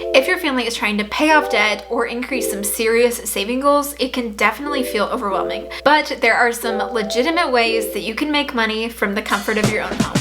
If your family is trying to pay off debt or increase some serious saving goals, it can definitely feel overwhelming. But there are some legitimate ways that you can make money from the comfort of your own home.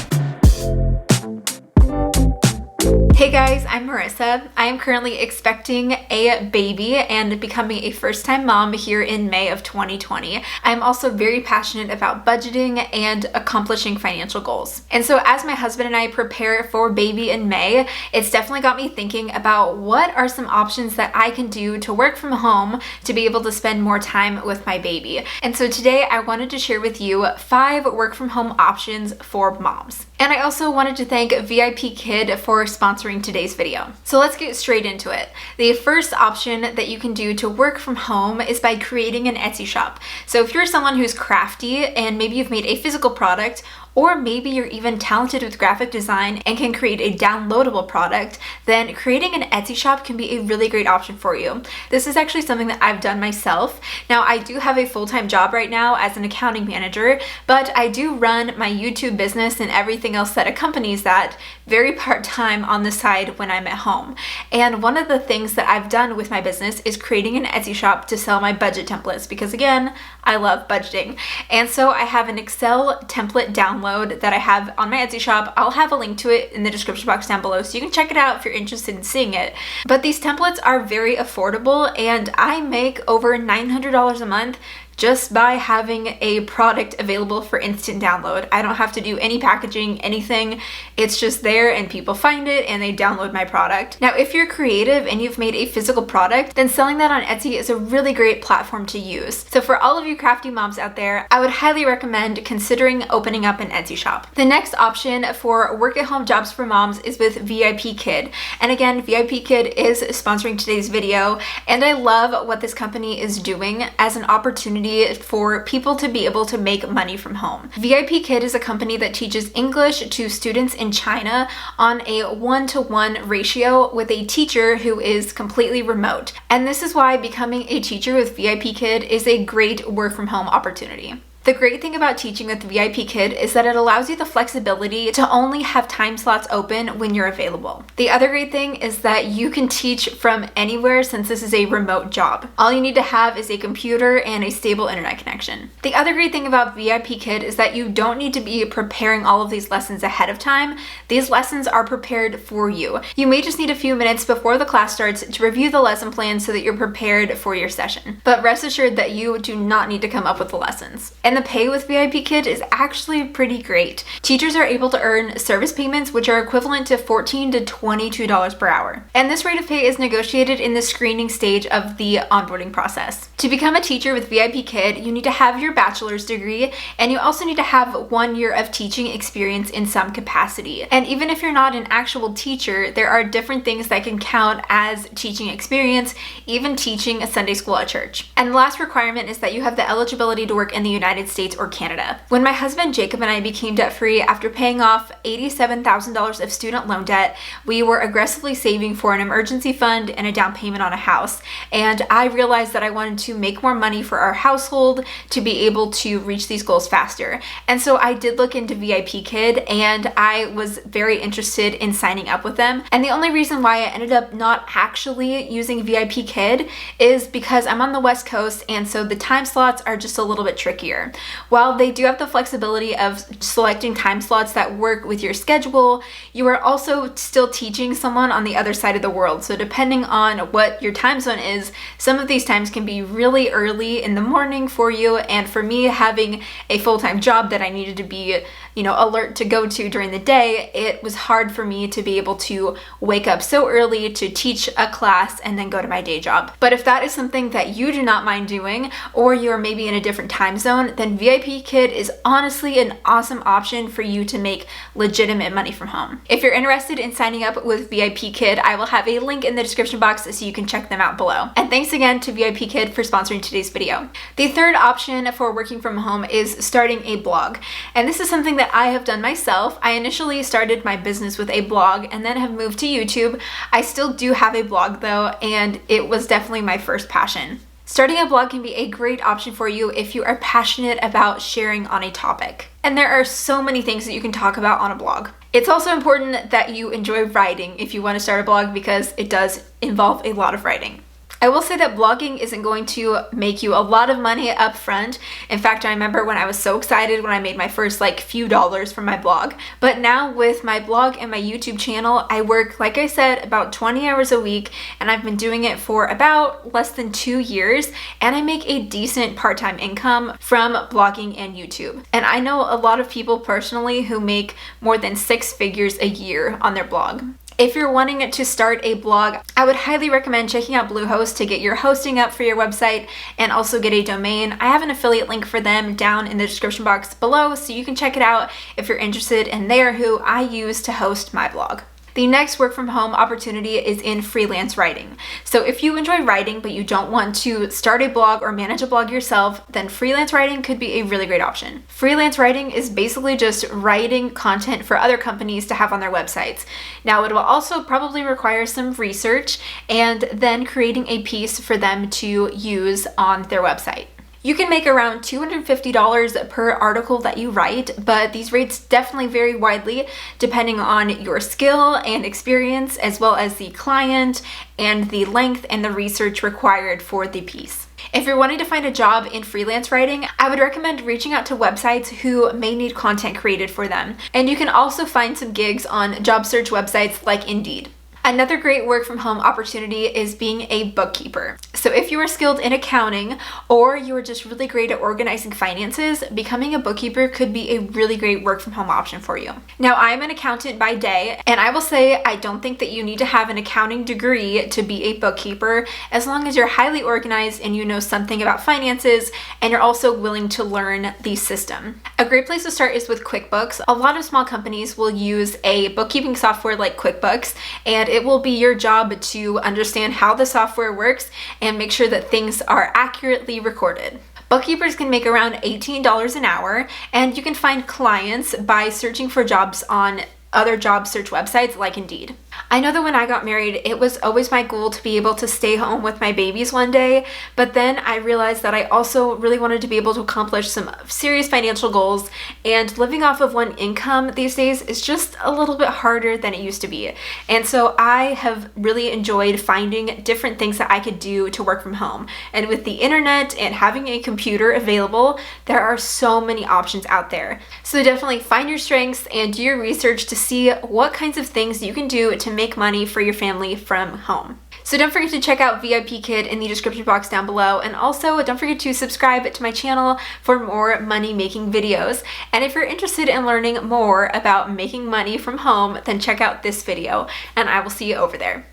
Hey guys, I'm Marissa. I am currently expecting a baby and becoming a first-time mom here in May of 2020. I'm also very passionate about budgeting and accomplishing financial goals. And so as my husband and I prepare for baby in May, it's definitely got me thinking about what are some options that I can do to work from home to be able to spend more time with my baby. And so today I wanted to share with you 5 work from home options for moms. And I also wanted to thank VIP Kid for sponsoring today's video. So let's get straight into it. The first option that you can do to work from home is by creating an Etsy shop. So if you're someone who's crafty and maybe you've made a physical product, or maybe you're even talented with graphic design and can create a downloadable product, then creating an Etsy shop can be a really great option for you. This is actually something that I've done myself. Now, I do have a full-time job right now as an accounting manager, but I do run my YouTube business and everything else that accompanies that very part-time on the side when I'm at home. And one of the things that I've done with my business is creating an Etsy shop to sell my budget templates because, again, I love budgeting. And so I have an Excel template download that I have on my Etsy shop. I'll have a link to it in the description box down below so you can check it out if you're interested in seeing it. But these templates are very affordable and I make over $900 a month just by having a product available for instant download. I don't have to do any packaging, anything. It's just there and people find it and they download my product. Now, if you're creative and you've made a physical product, then selling that on Etsy is a really great platform to use. So for all of you crafty moms out there, I would highly recommend considering opening up an Etsy shop. The next option for work at home jobs for moms is with VIP Kid. And again, VIP Kid is sponsoring today's video, and I love what this company is doing as an opportunity for people to be able to make money from home. VIP Kid is a company that teaches English to students in China on a 1-to-1 ratio with a teacher who is completely remote. And this is why becoming a teacher with VIP Kid is a great work from home opportunity. The great thing about teaching with VIP Kid is that it allows you the flexibility to only have time slots open when you're available. The other great thing is that you can teach from anywhere since this is a remote job. All you need to have is a computer and a stable internet connection. The other great thing about VIP Kid is that you don't need to be preparing all of these lessons ahead of time. These lessons are prepared for you. You may just need a few minutes before the class starts to review the lesson plan so that you're prepared for your session. But rest assured that you do not need to come up with the lessons. And the pay with VIP Kid is actually pretty great. Teachers are able to earn service payments, which are equivalent to $14 to $22 per hour. And this rate of pay is negotiated in the screening stage of the onboarding process. To become a teacher with VIP Kid, you need to have your bachelor's degree, and you also need to have 1 year of teaching experience in some capacity. And even if you're not an actual teacher, there are different things that can count as teaching experience, even teaching a Sunday school at church. And the last requirement is that you have the eligibility to work in the United States or Canada. When my husband Jacob and I became debt-free after paying off $87,000 of student loan debt, we were aggressively saving for an emergency fund and a down payment on a house. And I realized that I wanted to make more money for our household to be able to reach these goals faster. And so I did look into VIP Kid and I was very interested in signing up with them. And the only reason why I ended up not actually using VIP Kid is because I'm on the West Coast and so the time slots are just a little bit trickier. While they do have the flexibility of selecting time slots that work with your schedule, you are also still teaching someone on the other side of the world. So depending on what your time zone is, some of these times can be really early in the morning for you. And for me, having a full-time job that I needed to be, alert to go to during the day, it was hard for me to be able to wake up so early to teach a class and then go to my day job. But if that is something that you do not mind doing, or you're maybe in a different time zone, then VIP Kid is honestly an awesome option for you to make legitimate money from home. If you're interested in signing up with VIP Kid, I will have a link in the description box so you can check them out below. And thanks again to VIP Kid for sponsoring today's video. The third option for working from home is starting a blog. And this is something that I have done myself. I initially started my business with a blog and then have moved to YouTube. I still do have a blog though, and it was definitely my first passion. Starting a blog can be a great option for you if you are passionate about sharing on a topic. And there are so many things that you can talk about on a blog. It's also important that you enjoy writing if you want to start a blog because it does involve a lot of writing. I will say that blogging isn't going to make you a lot of money up front. In fact, I remember when I was so excited when I made my first few dollars from my blog. But now with my blog and my YouTube channel, I work, like I said, about 20 hours a week, and I've been doing it for about less than 2 years, and I make a decent part-time income from blogging and YouTube. And I know a lot of people personally who make more than 6 figures a year on their blog. If you're wanting to start a blog, I would highly recommend checking out Bluehost to get your hosting up for your website and also get a domain. I have an affiliate link for them down in the description box below, so you can check it out if you're interested, and they are who I use to host my blog. The next work from home opportunity is in freelance writing. So if you enjoy writing but you don't want to start a blog or manage a blog yourself, then freelance writing could be a really great option. Freelance writing is basically just writing content for other companies to have on their websites. Now, it will also probably require some research and then creating a piece for them to use on their website. You can make around $250 per article that you write, but these rates definitely vary widely depending on your skill and experience, as well as the client and the length and the research required for the piece. If you're wanting to find a job in freelance writing, I would recommend reaching out to websites who may need content created for them. And you can also find some gigs on job search websites like Indeed. Another great work from home opportunity is being a bookkeeper. So if you are skilled in accounting or you are just really great at organizing finances, becoming a bookkeeper could be a really great work from home option for you. Now, I'm an accountant by day, and I will say I don't think that you need to have an accounting degree to be a bookkeeper, as long as you're highly organized and you know something about finances and you're also willing to learn the system. A great place to start is with QuickBooks. A lot of small companies will use a bookkeeping software like QuickBooks, and it will be your job to understand how the software works and make sure that things are accurately recorded. Bookkeepers can make around $18 an hour, and you can find clients by searching for jobs on other job search websites like Indeed. I know that when I got married, it was always my goal to be able to stay home with my babies one day, but then I realized that I also really wanted to be able to accomplish some serious financial goals, and living off of one income these days is just a little bit harder than it used to be. And so I have really enjoyed finding different things that I could do to work from home. And with the internet and having a computer available, there are so many options out there. So definitely find your strengths and do your research to see what kinds of things you can do to make money for your family from home. So don't forget to check out VIP Kid in the description box down below, and also don't forget to subscribe to my channel for more money making videos. And if you're interested in learning more about making money from home, then check out this video, and I will see you over there.